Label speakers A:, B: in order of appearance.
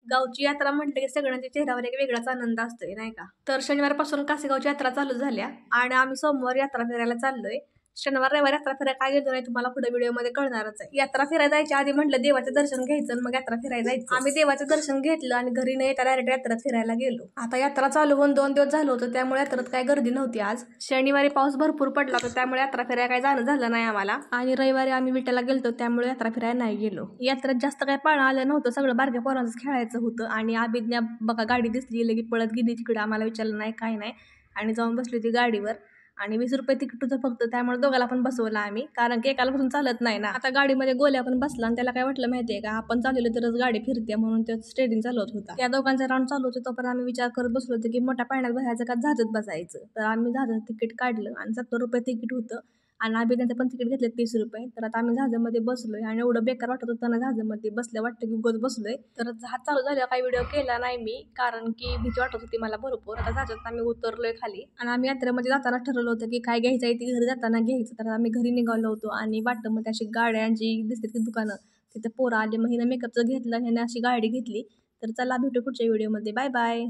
A: गावची यात्रा म्हटलं की सगळ्यांच्या चेहऱ्यावर एक वेगळाच आनंद असतोय नाही का. तर शनिवारपासून कासेगावची यात्रा चालू झाल्या आणि आम्ही सोमवार यात्रा फिरायला चाललोय. शनिवार रविवार यात्रा फिरायला काय गेलो नाही तुम्हाला पुढे व्हिडिओमध्ये कळणारच आहे. यात्रा फिरायला जायच्या आधी म्हटलं देवाचं दर्शन घ्यायचं आणि मग यात्रा फिरायला जायचं. आम्ही देवाचं दर्शन घेतलं आणि घरी न येता डायरेक्ट यात्रेत फिरायला गेलो. आता यात्रा चालू होऊन 2 दिवस झालं होतं, त्यामुळे यात्रेत काय गर्दी नव्हती. आज शनिवारी पाऊस भरपूर पडला होता, त्यामुळे यात्रा फिरायला काय जाणं झालं नाही आम्हाला. आणि रविवारी आम्ही विट्याला गेलतो, त्यामुळे यात्रा फिरायला नाही गेलो. यात्रेत जास्त काय पाळणं आलं नव्हतं, सगळं बारक्या पोरांचं खेळायचं होतं. आणि अभिज्ञा बघा गाडी दिसली लगी पळत गेली तिकडे, आम्हाला विचारलं नाही काय नाही आणि जाऊन बसली होती गाडीवर. आणि 20 रुपये तिकीट होतं फक्त, त्यामुळे दोघाला पण बसवलं आम्ही, कारण की एकाला बसून चालत नाही ना. आता गाडीमध्ये गोल्या पण बसला आणि त्याला काय वाटलं माहितीये का, आपण चाललेलो तरच गाडी फिरते म्हणून तो स्टेरिंग चालवत होता. त्या दोघांचा राऊंड चालू होतं, तोपर्यंत आम्ही विचार करत बसलो होतो की मोठ्या पाण्यात बसायचं का जहाजात बसायचं. तर आम्ही जहाजाचं तिकीट काढलं आणि 70 रुपये तिकीट होतं आणि अभिज्ञाचं पण तिकीट घेतलं 30 रुपये. तर आता आम्ही जहाजामध्ये बसलोय आणि एवढं बेकार वाटत होतं ना जहाजामध्ये बसल्या, वाटतं की उगाच बसलोय. तर जहाज चालू झालं काही व्हिडिओ केला नाही मी, कारण की भीती वाटत होती मला भरपूर. आता जहाजात आम्ही उतरलोय खाली आणि आम्ही यात्रेमध्ये जाताना ठरवलं होतं की काय घ्यायचं आहे ती घरी जाताना घ्यायचं. तर आम्ही घरी निघालो होतो आणि वाटतं अशी गाड्यांची दिसतात की दुकानं, तिथे पोरं आले, मग हिनं मेकअपचं घेतलं, ह्याने अशी गाडी घेतली. तर चला भेटू पुढच्या व्हिडिओमध्ये. Bye bye.